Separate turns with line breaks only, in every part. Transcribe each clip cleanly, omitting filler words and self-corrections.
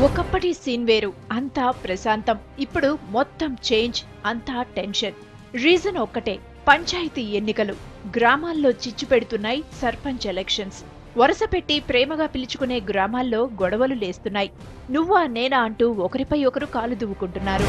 ఒకప్పటి సీన్ వేరు, అంతా ప్రశాంతం. ఇప్పుడు మొత్తం చేంజ్, అంతా టెన్షన్. రీజన్ ఒక్కటే, పంచాయతీ ఎన్నికలు. గ్రామాల్లో చిచ్చు పెడుతున్నాయి సర్పంచ్ ఎలక్షన్స్. వరుస పెట్టి ప్రేమగా పిలుచుకునే గ్రామాల్లో గొడవలు లేస్తున్నాయి. నువ్వా నేనా అంటూ ఒకరిపై ఒకరు కాలు దువ్వుకుంటున్నారు.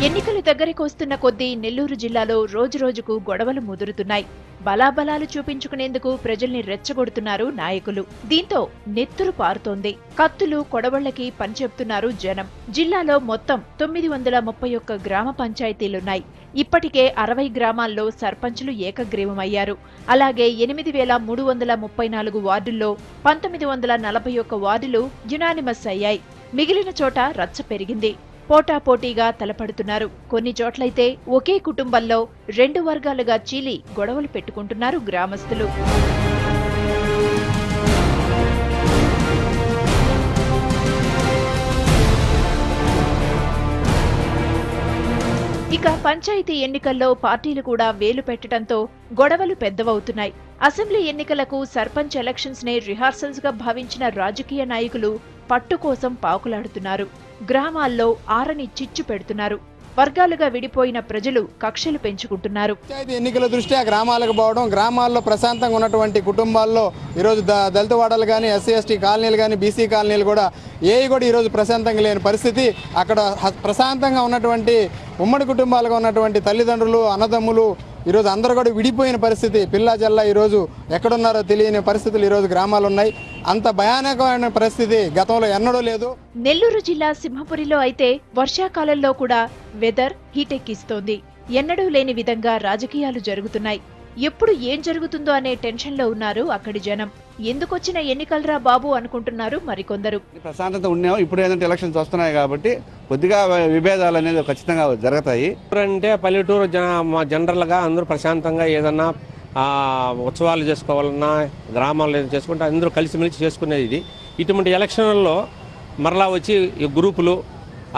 ఎన్నికలు దగ్గరికి వస్తున్న కొద్దీ నెల్లూరు జిల్లాలో రోజురోజుకు గొడవలు ముదురుతున్నాయి. బలాబలాలు చూపించుకునేందుకు ప్రజల్ని రెచ్చగొడుతున్నారు నాయకులు. దీంతో నెత్తురు పారుతోంది. కత్తులు కొడవళ్లకి పనిచెప్తున్నారు జనం. జిల్లాలో మొత్తం 931 గ్రామ పంచాయతీలున్నాయి. ఇప్పటికే 60 గ్రామాల్లో సర్పంచులు ఏకగ్రీవమయ్యారు. అలాగే 8334 వార్డుల్లో 1941 వార్డులు యునానిమస్ అయ్యాయి. మిగిలిన చోట రచ్చ పెరిగింది. పోటాపోటీగా తలపడుతున్నారు. కొన్ని చోట్లయితే ఒకే కుటుంబంలో 2 వర్గాలుగా చీలి గొడవలు పెట్టుకుంటున్నారు గ్రామస్తులు. ఇక పంచాయతీ ఎన్నికల్లో పార్టీలు కూడా వేలు పెట్టడంతో గొడవలు పెద్దవవుతున్నాయి. అసెంబ్లీ ఎన్నికలకు సర్పంచ్ ఎలక్షన్స్ నే రిహార్సల్స్ గా భావించిన రాజకీయ నాయకులు పట్టు కోసం పాకులాడుతున్నారు. గ్రామాల్లో ఆరని చిచ్చు పెడుతున్నారు. వర్గాలుగా విడిపోయిన ప్రజలు కక్షలు పెంచుకుంటున్నారు.
పంచాయతీ ఎన్నికల దృష్ట్యా గ్రామాలకు పోవడం, గ్రామాల్లో ప్రశాంతంగా ఉన్నటువంటి కుటుంబాల్లో ఈరోజు దళిత వాడలు కానీ, ఎస్సీ ఎస్టీ కాలనీలు కానీ, బీసీ కాలనీలు కూడా ఏవి కూడా ఈరోజు ప్రశాంతంగా లేని పరిస్థితి. అక్కడ ప్రశాంతంగా ఉన్నటువంటి ఉమ్మడి కుటుంబాలుగా ఉన్నటువంటి తల్లిదండ్రులు, అన్నదమ్ములు ఈరోజు అందరూ కూడా విడిపోయిన పరిస్థితి. పిల్లా జల్లా ఈరోజు ఎక్కడున్నారో తెలియని పరిస్థితులు ఈరోజు గ్రామాలు ఉన్నాయి. అంత భయానకమైన పరిస్థితి గతంలో ఎన్నడూ లేదు.
నెల్లూరు జిల్లా సింహపురిలో అయితే వర్షాకాలంలో కూడా వెదర్ హీటెక్కిస్తోంది. ఎన్నడూ లేని విధంగా రాజకీయాలు జరుగుతున్నాయి. ఎప్పుడు ఏం జరుగుతుందో అనే టెన్షన్లో ఉన్నారు అక్కడి జనం. ఎందుకొచ్చిన ఎన్నికలరా బాబు అనుకుంటున్నారు మరికొందరు.
ప్రశాంతత ఉన్నాం. ఇప్పుడు ఏంటంటే ఎలక్షన్స్ వస్తున్నాయి కాబట్టి కొద్దిగా విభేదాలు అనేది ఖచ్చితంగా జరుగుతాయి.
అంటే పల్లెటూరు జనరల్గా అందరూ ప్రశాంతంగా ఏదన్నా ఉత్సవాలు చేసుకోవాలన్నా గ్రామాల్లో చేసుకుంటే అందరూ కలిసిమెలిసి చేసుకునేది ఇది. ఇటువంటి ఎలక్షన్లలో మరలా వచ్చి ఈ గ్రూపులు,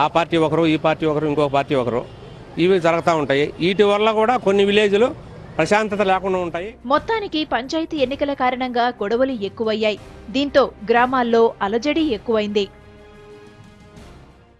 ఆ పార్టీ ఒకరు, ఈ పార్టీ ఒకరు, ఇంకొక పార్టీ ఒకరు, ఇవి జరుగుతూ ఉంటాయి. వీటి వల్ల కూడా కొన్ని విలేజ్లు ప్రశాంతత లేకుండా ఉంటాయి.
మొత్తానికి పంచాయతీ ఎన్నికల కారణంగా గొడవలు ఎక్కువయ్యాయి. దీంతో గ్రామాల్లో అలజడి ఎక్కువైంది.